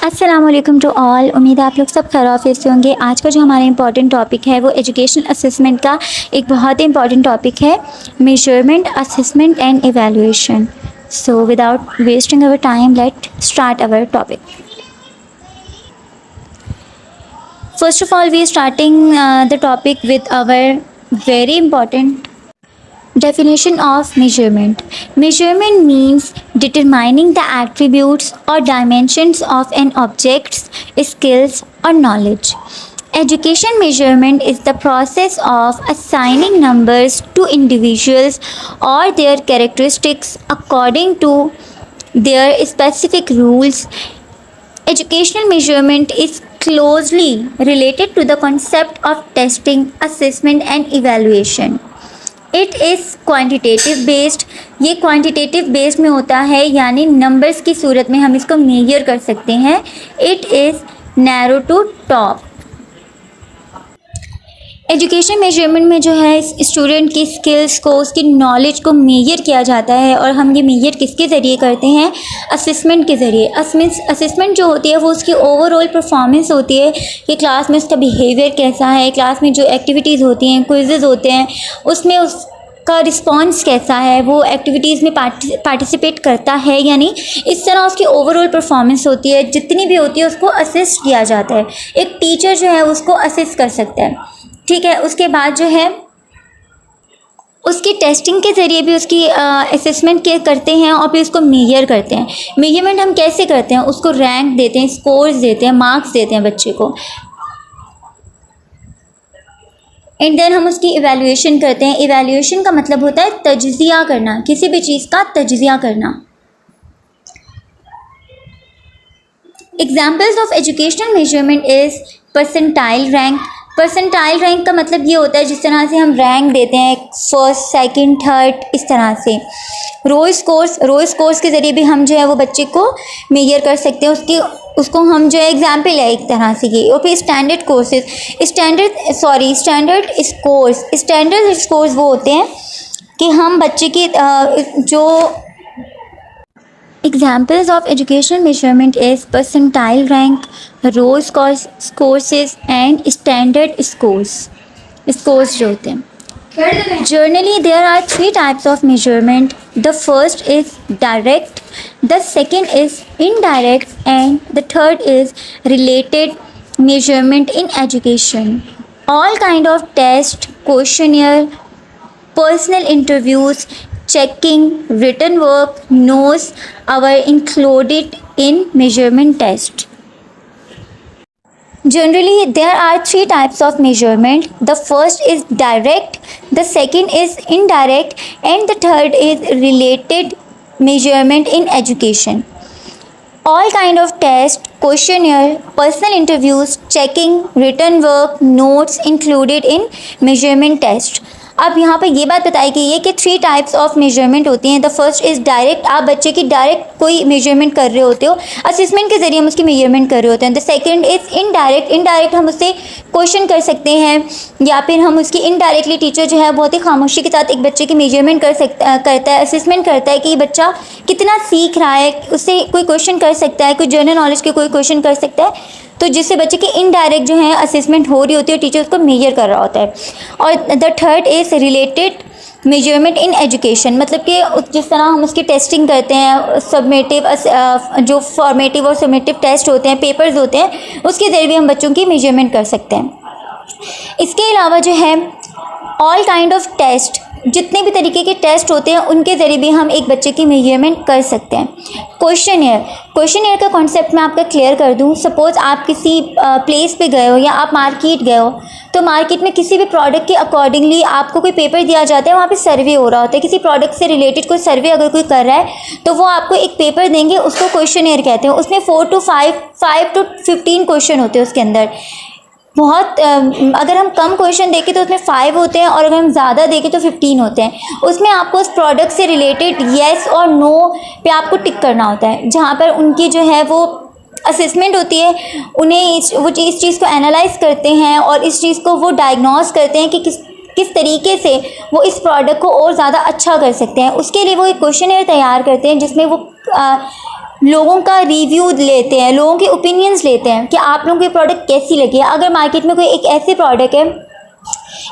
अस्सलाम वालेकुम to all. उम्मीद है आप लोग सब खैरियत से होंगे। आज का जो हमारा इंपॉर्टेंट टॉपिक है वो एजुकेशनल असेसमेंट का एक बहुत ही इंपॉर्टेंट टॉपिक है, measurement, assessment and evaluation. So without wasting our time, let start our topic. First of all, we are starting the topic with our very important definition of measurement. Measurement means determining the attributes or dimensions of an object's skills or knowledge. Education measurement is the process of assigning numbers to individuals or their characteristics according to their specific rules. Educational measurement is closely related to the concept of testing, assessment and evaluation. It is quantitative based. ये quantitative based में होता है, यानी numbers की सूरत में हम इसको major कर सकते हैं। It is narrow to top. Education measurement में जो है स्टूडेंट की स्किल्स को, उसकी नॉलेज को मेजर किया जाता है, और हम ये मेजर किसके ज़रिए करते हैं? असेसमेंट के ज़रिए। असेसमेंट जो होती है वो उसकी ओवरऑल परफॉर्मेंस होती है कि क्लास में उसका बिहेवियर कैसा है, क्लास में जो एक्टिविटीज़ होती हैं, क्विज़ेज़ होते हैं, उसमें उसका रिस्पॉन्स कैसा है, वो एक्टिविटीज़ में पार्टिसिपेट करता है या नहीं। इस तरह उसकी ओवरऑल परफॉर्मेंस होती है, जितनी भी होती है उसको असेस किया जाता है। एक टीचर जो है उसको असेस कर सकता है, ठीक है। उसके बाद जो है उसकी टेस्टिंग के ज़रिए भी उसकी असेसमेंट के करते हैं और फिर उसको मेजर करते हैं। मेजरमेंट हम कैसे करते हैं? उसको रैंक देते हैं, स्कोर्स देते हैं, मार्क्स देते हैं बच्चे को, एंड देन हम उसकी इवैल्यूएशन करते हैं। इवैल्यूएशन का मतलब होता है तज्ज़िया करना, किसी भी चीज़ का तज्ज़िया करना। Examples of educational measurement is percentile rank. Percentile rank का मतलब ये होता है जिस तरह से हम रैंक देते हैं, फर्स्ट, सेकंड, थर्ड, इस तरह से। रो स्कोर्स के ज़रिए भी हम जो है वो बच्चे को मेजर कर सकते हैं, उसको हम जो है एग्जाम्पल है एक तरह से ये। और फिर स्टैंडर्ड स्कोर्स वो होते हैं कि हम बच्चे की जो Examples of educational measurement is percentile rank, row courses and standard scores जो होते हैं। Generally, there are three types of measurement. The first is direct, the second is indirect, and the third is related measurement in education. All kind of test, questionnaire, personal interviews, checking, written work, notes are included in measurement test. Generally, there are three types of measurement. The first is direct, the second is indirect, and the third is related measurement in education. All kind of test, questionnaire, personal interviews, checking, written work, notes included in measurement test. अब यहाँ पर ये बात बताई गई है कि three types of measurement होती हैं। द फर्स्ट इज़ डायरेक्ट, आप बच्चे की डायरेक्ट कोई मेजरमेंट कर रहे होते हो, असेसमेंट के ज़रिए हम उसकी मेजरमेंट कर रहे होते हैं। द सेकंड इज़ इनडायरेक्ट हम उससे क्वेश्चन कर सकते हैं, या फिर हम उसकी इनडायरेक्टली टीचर जो है बहुत ही खामोशी के साथ एक बच्चे की मेजरमेंट करता है, असेसमेंट करता है कि बच्चा कितना सीख रहा है, उससे कोई क्वेश्चन कर सकता है, कोई जनरल नॉलेज के कोई क्वेश्चन कर सकता है, तो जिससे बच्चे की इनडायरेक्ट जो है असेसमेंट हो रही होती है, टीचर उसको मेजर कर रहा होता है। और the third is related measurement in education, मतलब कि जिस तरह हम उसकी टेस्टिंग करते हैं, सबमेटिव जो फॉर्मेटिव और सबमेटिव टेस्ट होते हैं, पेपर्स होते हैं, उसके ज़रिए भी हम बच्चों की मेजरमेंट कर सकते हैं। इसके अलावा जो है ऑल काइंड ऑफ टेस्ट, जितने भी तरीके के टेस्ट होते हैं उनके ज़रिए भी हम एक बच्चे की मेजरमेंट कर सकते हैं। क्वेश्चनियर का कॉन्सेप्ट मैं आपका क्लियर कर दूं। सपोज़ आप किसी प्लेस पे गए हो या आप मार्केट गए हो, तो मार्केट में किसी भी प्रोडक्ट के अकॉर्डिंगली आपको कोई पेपर दिया जाता है, वहाँ पे सर्वे हो रहा होता है, किसी प्रोडक्ट से रिलेटेड कोई सर्वे अगर कोई कर रहा है तो वो आपको एक पेपर देंगे, उसको क्वेश्चनियर कहते हैं। उसमें 5 to 15 क्वेश्चन होते हैं उसके अंदर। बहुत अगर हम कम क्वेश्चन देखें तो उसमें 5 होते हैं, और अगर हम ज़्यादा देखें तो 15 होते हैं। उसमें आपको उस प्रोडक्ट से रिलेटेड येस और नो पे आपको टिक करना होता है, जहाँ पर उनकी जो है वो असेसमेंट होती है। उन्हें वो इस चीज़ को एनालाइज करते हैं और इस चीज़ को वो डायग्नोस करते हैं कि किस तरीके से वो इस प्रोडक्ट को और ज़्यादा अच्छा कर सकते हैं। उसके लिए वो एक क्वेश्चनर तैयार करते हैं जिसमें वो लोगों का रिव्यू लेते हैं, लोगों के ओपिनियंस लेते हैं कि आप लोगों को ये प्रोडक्ट कैसी लगी है। अगर मार्केट में कोई एक ऐसी प्रोडक्ट है,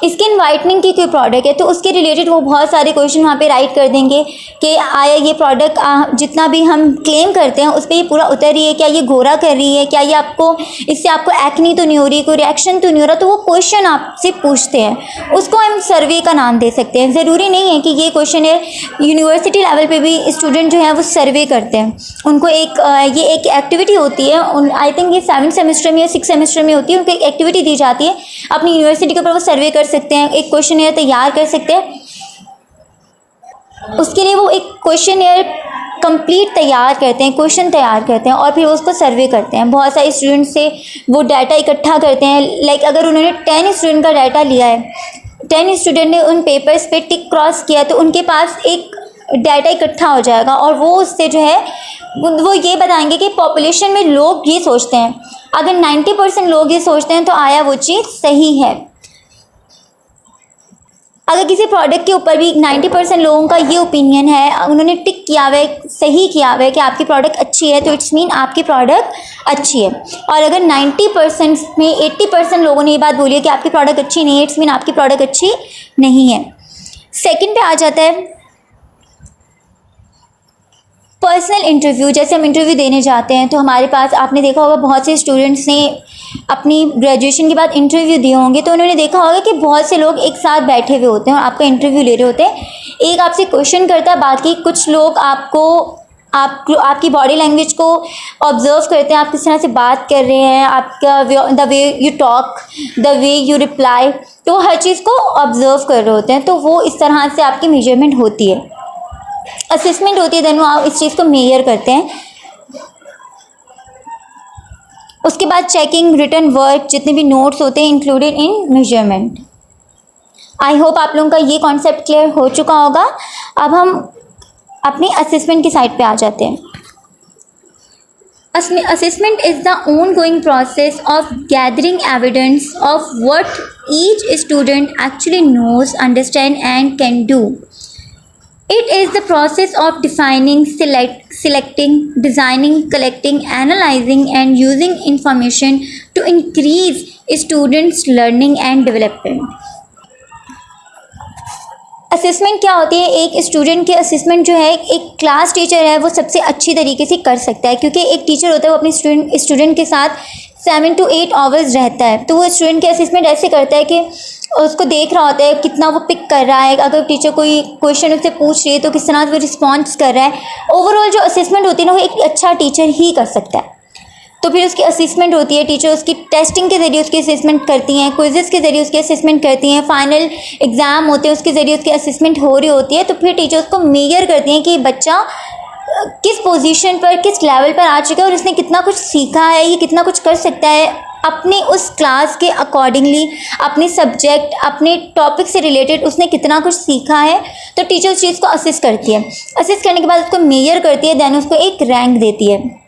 स्किन वाइटनिंग की कोई प्रोडक्ट है, तो उसके रिलेटेड वो बहुत सारे क्वेश्चन वहाँ पे राइट कर देंगे कि आया ये प्रोडक्ट जितना भी हम क्लेम करते हैं उस पर ये पूरा उतर रही है, क्या ये गोरा कर रही है, क्या ये आपको इससे आपको एक्नी तो नहीं हो रही, कोई रिएक्शन तो नहीं हो रहा। तो वो क्वेश्चन आपसे पूछते हैं, उसको हम सर्वे का नाम दे सकते हैं। ज़रूरी नहीं है कि ये क्वेश्चन है, यूनिवर्सिटी लेवल पे भी स्टूडेंट जो है वो सर्वे करते हैं। उनको ये एक एक्टिविटी होती है, आई थिंक ये 7th सेमेस्टर में या 6th सेमेस्टर में होती है, उनको एक एक्टिविटी दी जाती है, अपनी यूनिवर्सिटी के ऊपर वो सर्वे कर सकते हैं, एक क्वेश्चन तैयार कर सकते हैं। उसके लिए वो एक क्वेश्चन कंप्लीट तैयार करते हैं, क्वेश्चन तैयार करते हैं और फिर उसको सर्वे करते हैं। बहुत सारे स्टूडेंट से वो डाटा इकट्ठा करते हैं। लाइक अगर उन्होंने 10 स्टूडेंट का डाटा लिया है, 10 स्टूडेंट ने उन पेपर्स पे टिक क्रॉस किया, तो उनके पास एक डाटा इकट्ठा हो जाएगा और वो उससे जो है वो ये बताएंगे कि पॉपुलेशन में लोग ये सोचते हैं। अगर 90% लोग ये सोचते हैं तो आया वो चीज़ सही है। अगर किसी प्रोडक्ट के ऊपर भी 90% लोगों का ये ओपिनियन है, उन्होंने टिक किया हुआ है, सही किया हुआ है कि आपकी प्रोडक्ट अच्छी है, तो इट्स मीन आपकी प्रोडक्ट अच्छी है। और अगर 90% में 80% लोगों ने ये बात बोली है कि आपकी प्रोडक्ट अच्छी नहीं है, इट्स मीन आपकी प्रोडक्ट अच्छी नहीं है। सेकंड पे आ जाता है पर्सनल इंटरव्यू। जैसे हम इंटरव्यू देने जाते हैं तो हमारे पास, आपने देखा होगा बहुत से स्टूडेंट्स ने अपनी ग्रेजुएशन के बाद इंटरव्यू दिए होंगे, तो उन्होंने देखा होगा कि बहुत से लोग एक साथ बैठे हुए होते हैं और आपका इंटरव्यू ले रहे होते हैं। एक आपसे क्वेश्चन करता है, बाकी कुछ लोग आपकी बॉडी लैंग्वेज को ऑब्जर्व करते हैं, आप किस तरह से बात कर रहे हैं, आपका the way you talk, the way you reply, तो हर चीज़ को ऑब्जर्व कर रहे होते हैं। तो वो इस तरह से आपकी मेजरमेंट होती है, असेसमेंट होती है, देन आप इस चीज़ को मेजर करते हैं। उसके बाद चेकिंग, रिटन वर्क, जितने भी नोट्स होते हैं included in measurement. I hope आप लोगों का ये कॉन्सेप्ट क्लियर हो चुका होगा। अब हम अपनी असेसमेंट की साइड पे आ जाते हैं। Assessment is the ongoing process of gathering evidence of what each student actually knows, understand and can do. It is the process of defining, selecting, designing, collecting, analyzing and using information to increase students' learning and development. Assessment क्या होती है? एक student की assessment जो है एक class teacher है वो सबसे अच्छी तरीके से कर सकता है, क्योंकि एक टीचर होता है वो अपने स्टूडेंट के साथ 7 to 8 आवर्स रहता है। तो वो स्टूडेंट की असेसमेंट ऐसे करता है कि उसको देख रहा होता है कितना वो पिक कर रहा है, अगर टीचर कोई क्वेश्चन उससे पूछ रही है तो किस तरह से वो रिस्पॉन्स कर रहा है। ओवरऑल जो असेसमेंट होती है ना वो एक अच्छा टीचर ही कर सकता है। तो फिर उसकी असेसमेंट होती है, टीचर उसकी टेस्टिंग के ज़रिए उसकी असेसमेंट करती हैं, क्विज़ेस के ज़रिए उसकी असेसमेंट करती हैं, फाइनल एग्ज़ाम होते हैं उसके ज़रिए उसकी असेसमेंट हो रही होती है। तो फिर टीचर उसको मेजर करती हैं कि बच्चा किस पोजीशन पर, किस लेवल पर आ चुका है और उसने कितना कुछ सीखा है, ये कितना कुछ कर सकता है अपने उस क्लास के अकॉर्डिंगली, अपने सब्जेक्ट, अपने टॉपिक से रिलेटेड उसने कितना कुछ सीखा है। तो टीचर उस चीज़ को असेस करती है, असेस करने के बाद उसको मेजर करती है, देन उसको एक रैंक देती है।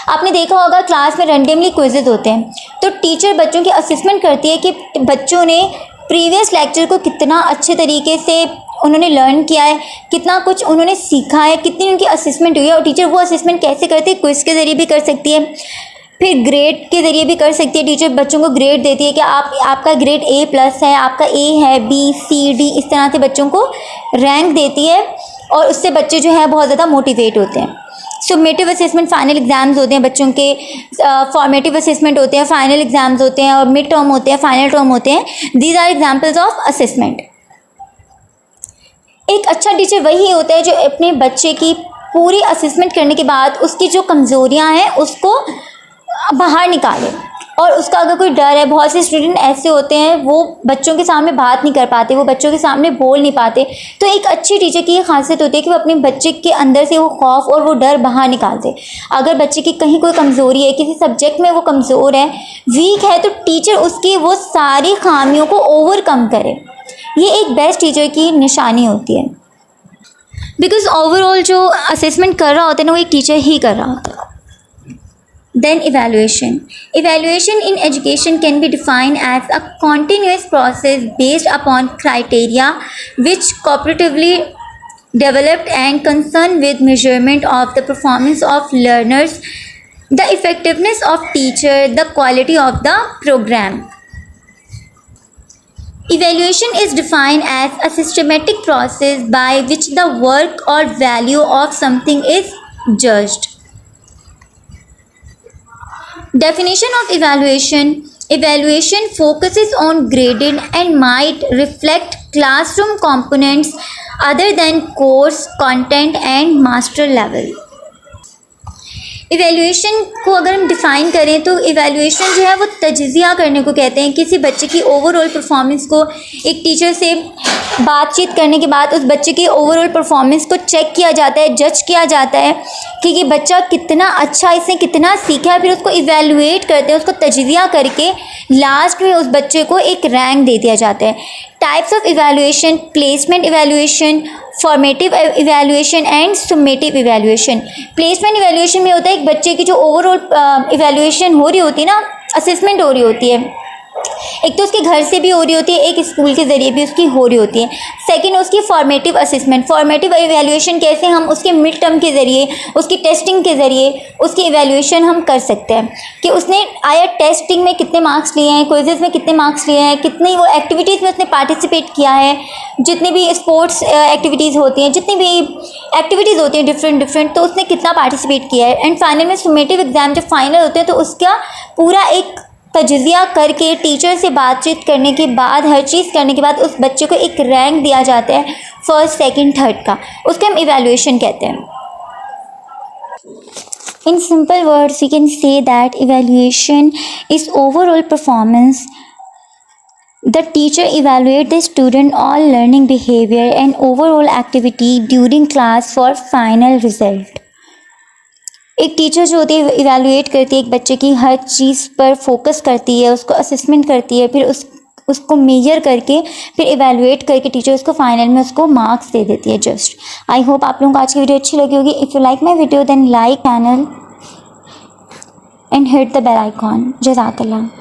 आपने देखा होगा क्लास में रैंडमली क्विजेज होते हैं, तो टीचर बच्चों की असेसमेंट करती है कि बच्चों ने प्रीवियस लेक्चर को कितना अच्छे तरीके से उन्होंने लर्न किया है, कितना कुछ उन्होंने सीखा है, कितनी उनकी असेसमेंट हुई है। और टीचर वो असेसमेंट कैसे करती है? क्विज़ के ज़रिए भी कर सकती है, फिर ग्रेड के ज़रिए भी कर सकती है। टीचर बच्चों को ग्रेड देती है कि आपका ग्रेड A+ है, आपका A है, B, C, D, इस तरह से बच्चों को रैंक देती है और उससे बच्चे जो है बहुत ज़्यादा मोटिवेट होते हैं। समेटिव असेसमेंट फाइनल एग्जाम्स होते हैं बच्चों के, फॉर्मेटिव असेसमेंट होते हैं, फाइनल एग्जाम्स होते हैं और मिड टर्म होते हैं, फाइनल टर्म होते हैं। These are examples of assessment. एक अच्छा टीचर वही होता है जो अपने बच्चे की पूरी असेसमेंट करने के बाद उसकी जो कमज़ोरियाँ हैं उसको बाहर निकाले। और उसका अगर कोई डर है, बहुत से स्टूडेंट ऐसे होते हैं वो बच्चों के सामने बात नहीं कर पाते, वो बच्चों के सामने बोल नहीं पाते। तो एक अच्छी टीचर की ये खासियत होती है कि वो अपने बच्चे के अंदर से वो खौफ और वो डर बाहर निकालते। अगर बच्चे की कहीं कोई कमज़ोरी है, किसी सब्जेक्ट में वो कमज़ोर है, वीक है, तो टीचर उसकी वो सारी खामियों को ओवरकम करे। ये एक बेस्ट टीचर की निशानी होती है, बिकॉज ओवरऑल जो असेसमेंट कर रहा होता है ना वो एक टीचर ही कर रहा होता है। Then evaluation. Evaluation in education can be defined as a continuous process based upon criteria which cooperatively developed and concerned with measurement of the performance of learners, the effectiveness of teacher, the quality of the program. Evaluation is defined as a systematic process by which the work or value of something is judged. Definition of evaluation. Evaluation focuses on grading and might reflect classroom components other than course content and master level. Evaluation को अगर हम define करें तो evaluation जो है वो तज्ज़िया करने को कहते हैं। किसी बच्चे की ओवरऑल परफॉर्मेंस को एक टीचर से बातचीत करने के बाद उस बच्चे की ओवरऑल परफॉर्मेंस को चेक किया जाता है, जज किया जाता है कि ये बच्चा कितना अच्छा, इसने कितना सीखा है। फिर उसको इवैल्यूएट करते हैं, उसको तज्ज़िया करके लास्ट में उस बच्चे को एक रैंक दे दिया जाता है। Types of evaluation: placement evaluation, formative evaluation and summative evaluation. Placement evaluation में होता है एक बच्चे की जो ओवरऑल इवैल्यूएशन हो रही होती है ना, असेसमेंट हो रही होती है, एक तो उसके घर से भी हो रही होती है, एक स्कूल के ज़रिए भी उसकी हो रही होती है। सेकंड उसकी फॉर्मेटिव असेसमेंट। फॉर्मेटिव इवैल्यूएशन कैसे, हम उसके मिड टर्म के ज़रिए, उसकी टेस्टिंग के ज़रिए उसकी इवैल्यूएशन हम कर सकते हैं कि उसने आया टेस्टिंग में कितने मार्क्स लिए हैं, क्विज़ेस में कितने मार्क्स लिए हैं, कितनी वो एक्टिविटीज़ में उसने पार्टिसिपेट किया है, जितनी भी स्पोर्ट्स एक्टिविटीज़ होती हैं, जितनी भी एक्टिविटीज़ होती हैं डिफरेंट, तो उसने कितना पार्टिसिपेट किया है। एंड फाइनल में सुमेटिव एग्ज़ाम जब फाइनल होते हैं तो उसका पूरा एक तज्ज़िया करके टीचर से बातचीत करने के बाद, हर चीज़ करने के बाद उस बच्चे को एक रैंक दिया जाता है फर्स्ट, सेकंड, थर्ड का, उसको हम इवैल्यूएशन कहते हैं। In simple words, we can say that evaluation is overall performance. The teacher evaluates the student all learning behavior and overall activity during class for final result. एक teacher जो होती है evaluate करती है एक बच्चे की हर चीज़ पर फोकस करती है, उसको असेसमेंट करती है, फिर उसको मेजर करके फिर इवैल्यूएट करके टीचर उसको फाइनल में उसको मार्क्स दे देती है जस्ट। आई होप आप लोगों को आज की वीडियो अच्छी लगी होगी। If you like my video then like channel and hit the bell icon. जज़ाकल्लाह।